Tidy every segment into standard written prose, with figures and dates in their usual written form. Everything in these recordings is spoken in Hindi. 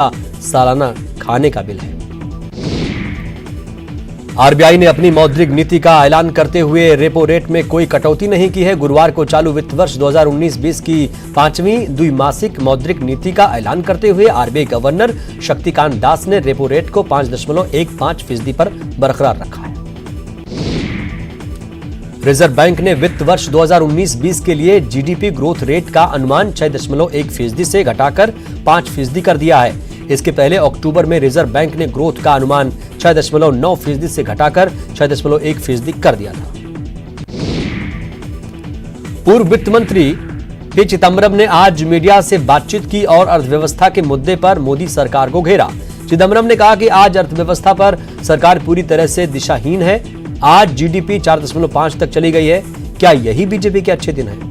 सालाना खाने का बिल है। आरबीआई ने अपनी मौद्रिक नीति का ऐलान करते हुए रेपो रेट में कोई कटौती नहीं की है। गुरुवार को चालू वित्त वर्ष 2019-20 की 5वीं द्विमासिक मौद्रिक नीति का ऐलान करते हुए आरबीआई गवर्नर शक्तिकांत दास ने रेपो रेट को 5.15% पर बरकरार रखा है। रिजर्व बैंक ने वित्त वर्ष 2019-20 के लिए जीडीपी ग्रोथ रेट का अनुमान 6.1% से घटाकर 5% कर दिया है। इसके पहले अक्टूबर में रिजर्व बैंक ने ग्रोथ का अनुमान 6.9% से घटाकर 6.1% कर दिया था। पूर्व वित्त मंत्री पी चिदम्बरम ने आज मीडिया से बातचीत की और अर्थव्यवस्था के मुद्दे पर मोदी सरकार को घेरा। चिदम्बरम ने कहा कि आज अर्थव्यवस्था पर सरकार पूरी तरह से दिशाहीन है। आज जीडीपी 4.5 तक चली गई है। क्या यही बीजेपी के अच्छे दिन हैं?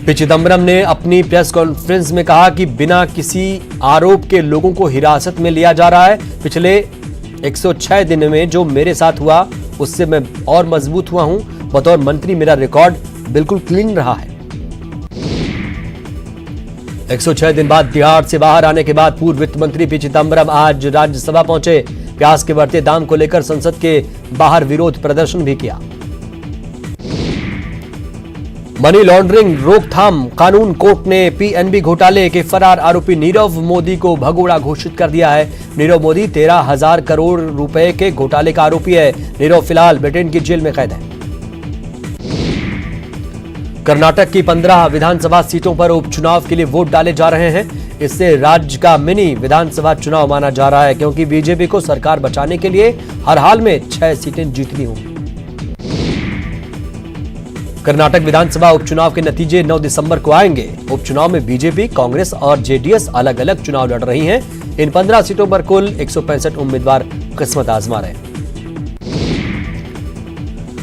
पी चिदम्बरम ने अपनी प्रेस कॉन्फ्रेंस में कहा कि बिना किसी आरोप के लोगों को हिरासत में लिया जा रहा है। पिछले 106 दिन में जो मेरे साथ हुआ उससे मैं और मजबूत हुआ हूं। बतौर मंत्री मेरा रिकॉर्ड बिल्कुल क्लीन रहा है। 106 दिन बाद तिहाड़ से बाहर आने के बाद पूर्व वित्त मंत्री पी चिदम्बरम आज राज्यसभा पहुंचे। प्याज के बढ़ते दाम को लेकर संसद के बाहर विरोध प्रदर्शन भी किया। मनी लॉन्ड्रिंग रोकथाम कानून कोर्ट ने पीएनबी घोटाले के फरार आरोपी नीरव मोदी को भगोड़ा घोषित कर दिया है। नीरव मोदी 13,000 करोड़ रुपए के घोटाले का आरोपी है। नीरव फिलहाल ब्रिटेन की जेल में कैद है। कर्नाटक की 15 विधानसभा सीटों पर उपचुनाव के लिए वोट डाले जा रहे हैं। इससे राज्य का मिनी विधानसभा चुनाव माना जा रहा है, क्योंकि बीजेपी को सरकार बचाने के लिए हर हाल में 6 सीटें जीतनी होंगी। कर्नाटक विधानसभा उपचुनाव के नतीजे 9 दिसंबर को आएंगे। उपचुनाव में बीजेपी, कांग्रेस और जेडीएस अलग अलग चुनाव लड़ रही हैं। इन 15 सीटों पर कुल 165 उम्मीदवार किस्मत आजमा रहे हैं।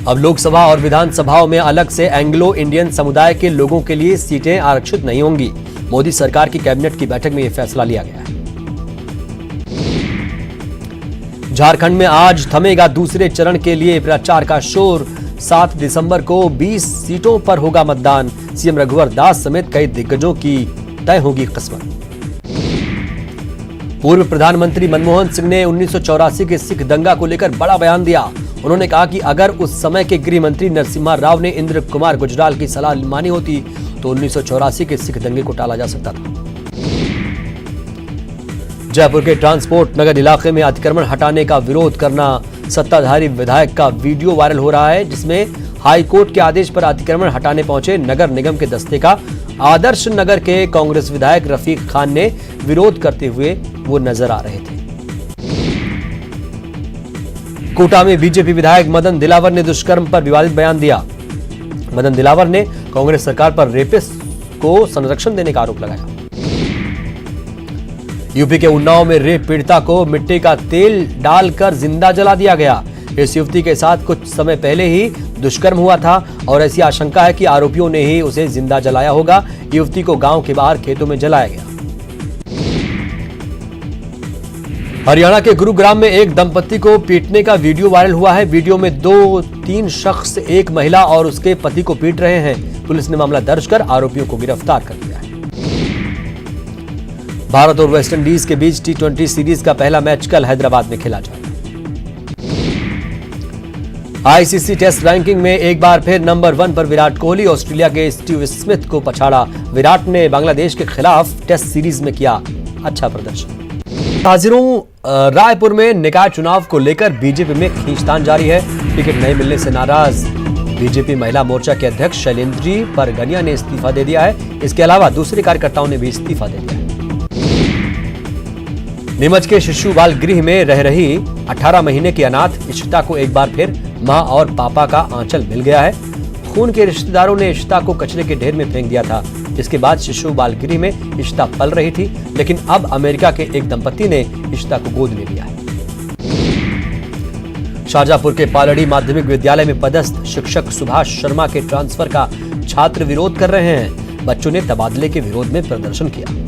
अब लोकसभा और विधानसभाओं में अलग से एंग्लो इंडियन समुदाय के लोगों के लिए सीटें आरक्षित नहीं होंगी। मोदी सरकार की कैबिनेट की बैठक में यह फैसला लिया गया है। झारखंड में आज थमेगा दूसरे चरण के लिए प्रचार का शोर। 7 दिसंबर को 20 सीटों पर होगा मतदान। सीएम रघुवर दास समेत कई दिग्गजों की तय होगी किस्मत। पूर्व प्रधानमंत्री मनमोहन सिंह ने 1984 के सिख दंगा को लेकर बड़ा बयान दिया। उन्होंने कहा कि अगर उस समय के गृह मंत्री नरसिम्हा राव ने इंद्र कुमार गुजराल की सलाह मानी होती तो 1984 के सिख दंगे को टाला जा सकता था। जयपुर के ट्रांसपोर्ट नगर इलाके में अतिक्रमण हटाने का विरोध करना सत्ताधारी विधायक का वीडियो वायरल हो रहा है, जिसमें हाई कोर्ट के आदेश पर अतिक्रमण हटाने पहुंचे नगर निगम के दस्ते का आदर्श नगर के कांग्रेस विधायक रफीक खान ने विरोध करते हुए वो नजर आ रहे थे। कोटा में बीजेपी विधायक मदन दिलावर ने दुष्कर्म पर विवादित बयान दिया। मदन दिलावर ने कांग्रेस सरकार पर रेपिस्ट को संरक्षण देने का आरोप लगाया। यूपी के उन्नाव में रेप पीड़िता को मिट्टी का तेल डालकर जिंदा जला दिया गया। इस युवती के साथ कुछ समय पहले ही दुष्कर्म हुआ था और ऐसी आशंका है कि आरोपियों ने ही उसे जिंदा जलाया होगा। युवती को गांव के बाहर खेतों में जलाया गया। हरियाणा के गुरुग्राम में एक दंपति को पीटने का वीडियो वायरल हुआ है। वीडियो में 2-3 शख्स एक महिला और उसके पति को पीट रहे हैं। पुलिस ने मामला दर्ज कर आरोपियों को गिरफ्तार कर लिया है। भारत और वेस्टइंडीज के बीच T20 सीरीज का पहला मैच कल हैदराबाद में खेला जाएगा। आईसीसी टेस्ट रैंकिंग में एक बार फिर नंबर 1 पर विराट कोहली। ऑस्ट्रेलिया के स्टीव स्मिथ को पछाड़ा। विराट ने बांग्लादेश के खिलाफ टेस्ट सीरीज में किया अच्छा प्रदर्शन। हाजिरों, रायपुर में निकाय चुनाव को लेकर बीजेपी में खींचतान जारी है। टिकट नहीं मिलने से नाराज बीजेपी महिला मोर्चा के अध्यक्ष शैलेंद्री परगनिया ने इस्तीफा दे दिया है। इसके अलावा दूसरे कार्यकर्ताओं ने भी इस्तीफा दे दिया है। नीमच के शिशु बाल गृह में रह रही 18 महीने की अनाथ इशिता को एक बार फिर मां और पापा का आंचल मिल गया है। खून के रिश्तेदारों ने इशिता को कचरे के ढेर में फेंक दिया था। इसके बाद शिशु बाल गृह में इशिता पल रही थी, लेकिन अब अमेरिका के एक दंपति ने इशिता को गोद ले लिया है। शाहजहांपुर के पालड़ी माध्यमिक विद्यालय में पदस्थ शिक्षक सुभाष शर्मा के ट्रांसफर का छात्र विरोध कर रहे हैं। बच्चों ने तबादले के विरोध में प्रदर्शन किया।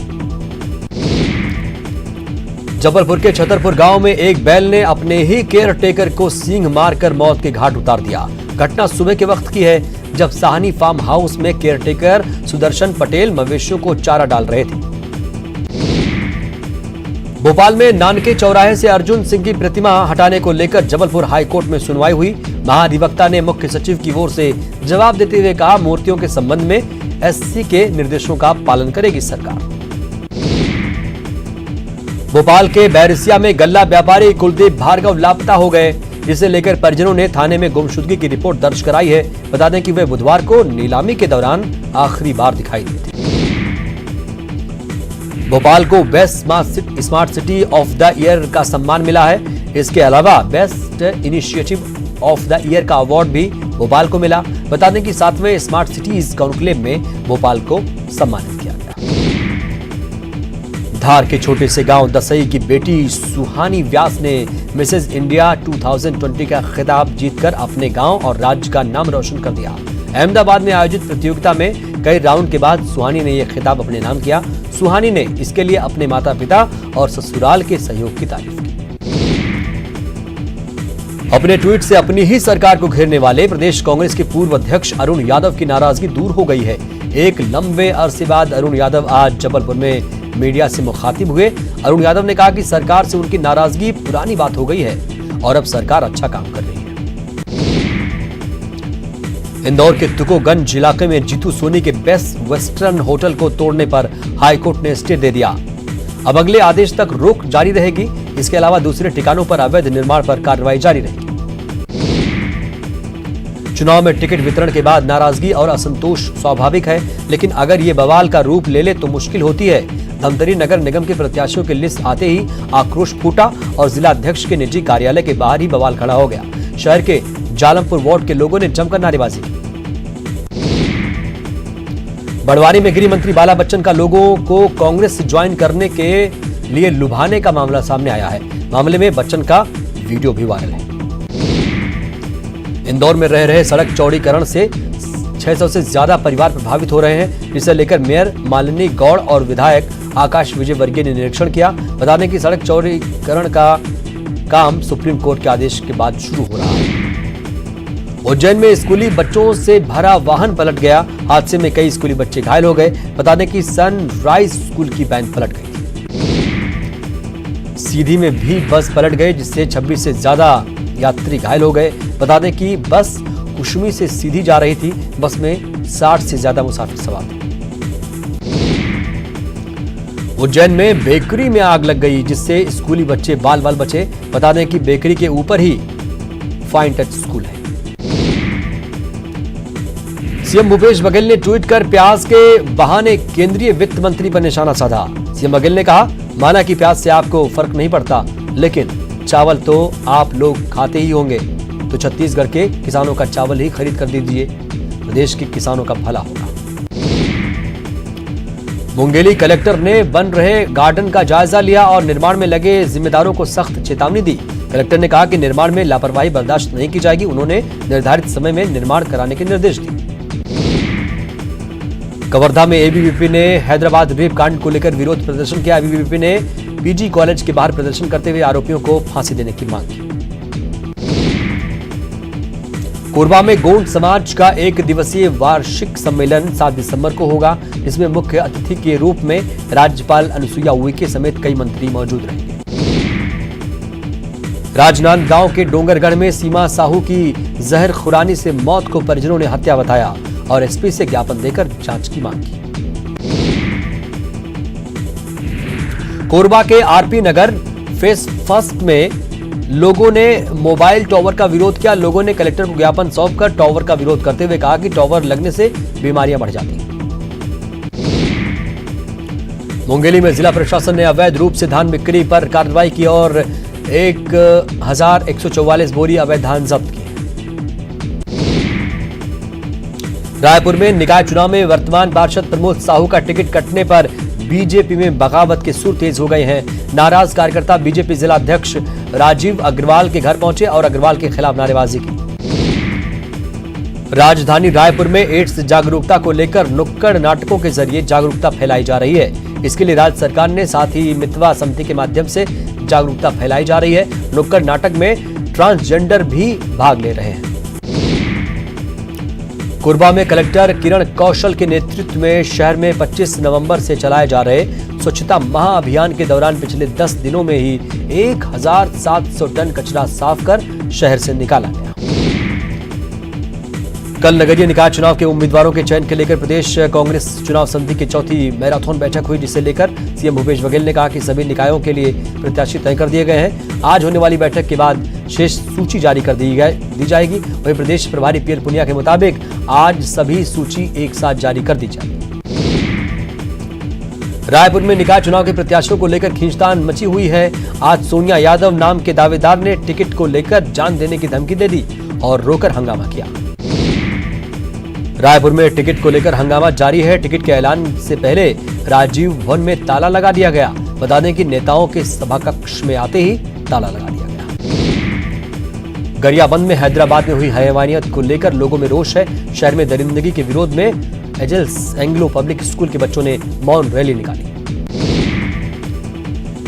जबलपुर के छतरपुर गांव में एक बैल ने अपने ही केयर टेकर को सींग मारकर मौत के घाट उतार दिया। घटना सुबह के वक्त की है, जब साहनी फार्म हाउस में केयर टेकर सुदर्शन पटेल मवेशियों को चारा डाल रहे थे। भोपाल में नानके चौराहे से अर्जुन सिंह की प्रतिमा हटाने को लेकर जबलपुर हाई कोर्ट में सुनवाई हुई। महाधिवक्ता ने मुख्य सचिव की ओर से जवाब देते हुए कहा, मूर्तियों के संबंध में एससी के निर्देशों का पालन करेगी सरकार। भोपाल के बैरसिया में गल्ला व्यापारी कुलदीप भार्गव लापता हो गए, जिसे लेकर परिजनों ने थाने में गुमशुदगी की रिपोर्ट दर्ज कराई है। बता दें कि वे बुधवार को नीलामी के दौरान आखिरी बार दिखाई दिए थे। भोपाल को best smart city of the year का सम्मान मिला है। इसके अलावा best initiative of the year का अवार्ड भी भोपाल को मिला। बता दें कि 7वें स्मार्ट सिटीज कॉन्क्लेव में भोपाल को सम्मानित किया गया। धार के छोटे से गांव दसई की बेटी सुहानी व्यास ने मिसेज इंडिया 2020 का खिताब जीतकर अपने गांव और राज्य का नाम रोशन कर दिया। अहमदाबाद में आयोजित प्रतियोगिता में कई राउंड के बाद सुहानी ने यह खिताब अपने नाम किया। सुहानी ने इसके लिए अपने माता पिता और ससुराल के सहयोग की तारीफ की। अपने ट्वीट से अपनी ही सरकार को घेरने वाले प्रदेश कांग्रेस के पूर्व अध्यक्ष अरुण यादव की नाराजगी दूर हो गई है। एक लंबे अरसे बाद अरुण यादव आज जबलपुर में मीडिया से मुखातिब हुए। अरुण यादव ने कहा कि सरकार से उनकी नाराजगी पुरानी बात हो गई है और अब सरकार अच्छा काम कर रही है। इंदौर के तुकोगंज इलाके में जीतू सोनी के बेस्ट वेस्टर्न होटल को तोड़ने पर हाईकोर्ट ने स्टे दे दिया। अब अगले आदेश तक रोक जारी रहेगी। इसके अलावा दूसरे ठिकानों पर अवैध निर्माण पर कार्रवाई जारी रहेगी। चुनाव में टिकट वितरण के बाद नाराजगी और असंतोष स्वाभाविक है, लेकिन अगर ये बवाल का रूप ले ले तो मुश्किल होती है। धमतरी नगर निगम के प्रत्याशियों की लिस्ट आते ही आक्रोश फूटा और जिला अध्यक्ष के निजी कार्यालय के बाहर ही बवाल खड़ा हो गया। शहर के जालमपुर वार्ड के लोगों ने जमकर नारेबाजी की। बड़वानी में गृह मंत्री बाला बच्चन का लोगों को कांग्रेस से ज्वाइन करने के लिए लुभाने का मामला सामने आया है। मामले में बच्चन का वीडियो भी वायरल है। इंदौर में रह रहे सड़क चौड़ीकरण से 600 से ज्यादा परिवार प्रभावित हो रहे हैं, जिसे लेकर मेयर मालिनी गौड़ और विधायक आकाश विजयवर्गीय ने निरीक्षण किया। बता दें कि सड़क चौड़ीकरण का काम सुप्रीम कोर्ट के आदेश के बाद शुरू हो रहा है। उज्जैन में स्कूली बच्चों से भरा वाहन पलट गया। हादसे में कई स्कूली बच्चे घायल हो गए। बता दें कि सनराइज स्कूल की वैन पलट गई थी। सीधी में भी बस पलट गई, जिससे 26 से ज्यादा यात्री घायल हो गए। बता दें कि बस कुशमी से सीधी जा रही थी। बस में 60 से ज्यादा मुसाफिर सवार थे। उज्जैन में बेकरी में आग लग गई, जिससे स्कूली बच्चे बाल बाल बचे। बता दें कि बेकरी के ऊपर ही फाइन टच स्कूल है। सीएम भूपेश बघेल ने ट्वीट कर प्याज के बहाने केंद्रीय वित्त मंत्री पर निशाना साधा। सीएम बघेल ने कहा, माना कि प्याज से आपको फर्क नहीं पड़ता, लेकिन चावल तो आप लोग खाते ही होंगे, तो छत्तीसगढ़ के किसानों का चावल ही खरीद कर दीजिए, प्रदेश के किसानों का भला होगा। मुंगेली कलेक्टर ने बन रहे गार्डन का जायजा लिया और निर्माण में लगे जिम्मेदारों को सख्त चेतावनी दी। कलेक्टर ने कहा कि निर्माण में लापरवाही बर्दाश्त नहीं की जाएगी। उन्होंने निर्धारित समय में निर्माण कराने के निर्देश दिए। कवर्धा में एबीवीपी ने हैदराबाद रेप कांड को लेकर विरोध प्रदर्शन किया। एबीवीपी ने पीजी कॉलेज के बाहर प्रदर्शन करते हुए आरोपियों को फांसी देने की मांग की। कोरबा में गोंड समाज का 1 दिवसीय वार्षिक सम्मेलन 7 दिसंबर को होगा। इसमें मुख्य अतिथि के रूप में राज्यपाल अनुसुईया उइके समेत कई मंत्री मौजूद रहेंगे। राजनांदगांव के डोंगरगढ़ में सीमा साहू की जहर खुरानी से मौत को परिजनों ने हत्या बताया और एसपी से ज्ञापन देकर जांच की मांग की। कोरबा के आरपी नगर फेस फर्स्ट में लोगों ने मोबाइल टावर का विरोध किया। लोगों ने कलेक्टर को ज्ञापन सौंपकर टावर का विरोध करते हुए कहा कि टावर लगने से बीमारियां बढ़ जाती हैं। मुंगेली में जिला प्रशासन ने अवैध रूप से धान बिक्री पर कार्रवाई की और 1144 बोरी अवैध धान जब्त की। रायपुर में निकाय चुनाव में वर्तमान पार्षद प्रमोद साहू का टिकट कटने पर बीजेपी में बगावत के सुर तेज हो गए हैं। नाराज कार्यकर्ता बीजेपी जिला अध्यक्ष राजीव अग्रवाल के घर पहुंचे और अग्रवाल के खिलाफ नारेबाजी की। राजधानी रायपुर में एड्स जागरूकता को लेकर नुक्कड़ नाटकों के जरिए जागरूकता फैलाई जा रही है। इसके लिए राज्य सरकार ने साथ ही मितवा समिति के माध्यम से जागरूकता फैलाई जा रही है। नुक्कड़ नाटक में ट्रांसजेंडर भी भाग ले रहे हैं। कोरबा में कलेक्टर किरण कौशल के नेतृत्व में शहर में 25 नवंबर से चलाए जा रहे स्वच्छता महाअभियान के दौरान पिछले 10 दिनों में ही 1700 टन कचरा साफ कर शहर से निकाला गया। कल नगरीय निकाय चुनाव के उम्मीदवारों के चयन के लेकर प्रदेश कांग्रेस चुनाव समिति की चौथी मैराथन बैठक हुई, जिसे लेकर सीएम भूपेश बघेल ने कहा कि सभी निकायों के लिए प्रत्याशी तय कर दिए गए हैं। आज होने वाली बैठक के बाद शेष सूची जारी कर दी जाएगी। वहीं प्रदेश प्रभारी पीएल पुनिया के मुताबिक आज सभी सूची एक साथ जारी कर दी जाएगी। रायपुर में निकाय चुनाव के प्रत्याशियों को लेकर खींचतान मची हुई है। आज सोनिया यादव नाम के दावेदार ने टिकट को लेकर जान देने की धमकी दे दी और रोकर हंगामा किया। रायपुर में टिकट को लेकर हंगामा जारी है। टिकट के ऐलान से पहले राजीव भवन में ताला लगा दिया गया। बता दें कि नेताओं के सभा कक्ष में आते ही ताला लगा दिया गया। गरियाबंद में हैदराबाद में हुई हैवानियत को लेकर लोगों में रोष है। शहर में दरिंदगी के विरोध में एजेल्स एंग्लो पब्लिक स्कूल के बच्चों ने मौन रैली निकाली।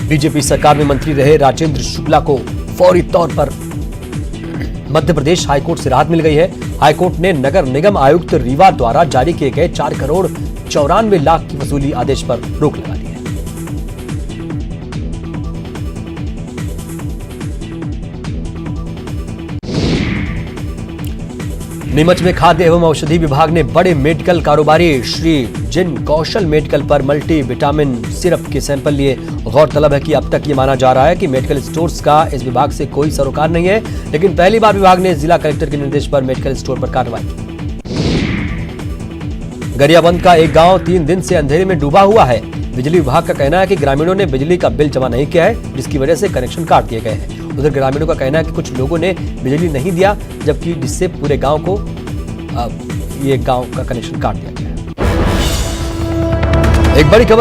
बीजेपी सरकार में मंत्री रहे राजेंद्र शुक्ला को फौरी तौर पर मध्य प्रदेश हाईकोर्ट से राहत मिल गई है। हाईकोर्ट ने नगर निगम आयुक्त रीवा द्वारा जारी किए गए 4 करोड़ 94 लाख की वसूली आदेश पर रोक लगा दी है। नीमच में खाद्य एवं औषधि विभाग ने बड़े मेडिकल कारोबारी श्री जिन कौशल मेडिकल पर मल्टी विटामिन सिरप के सैंपल लिए। गौरतलब है कि अब तक ये माना जा रहा है कि मेडिकल स्टोर्स का इस विभाग से कोई सरोकार नहीं है, लेकिन पहली बार विभाग ने जिला कलेक्टर के निर्देश पर मेडिकल स्टोर पर कार्रवाई की। गरियाबंद का एक गांव 3 दिन से अंधेरे में डूबा हुआ है। बिजली विभाग का कहना है कि ग्रामीणों ने बिजली का बिल जमा नहीं किया है, जिसकी वजह से कनेक्शन काट दिए गए हैं। उधर ग्रामीणों का कहना है कि कुछ लोगों ने बिजली नहीं दिया, जबकि जिससे पूरे गांव को ये गांव का कनेक्शन काट दिया गया है। एक बड़ी खबर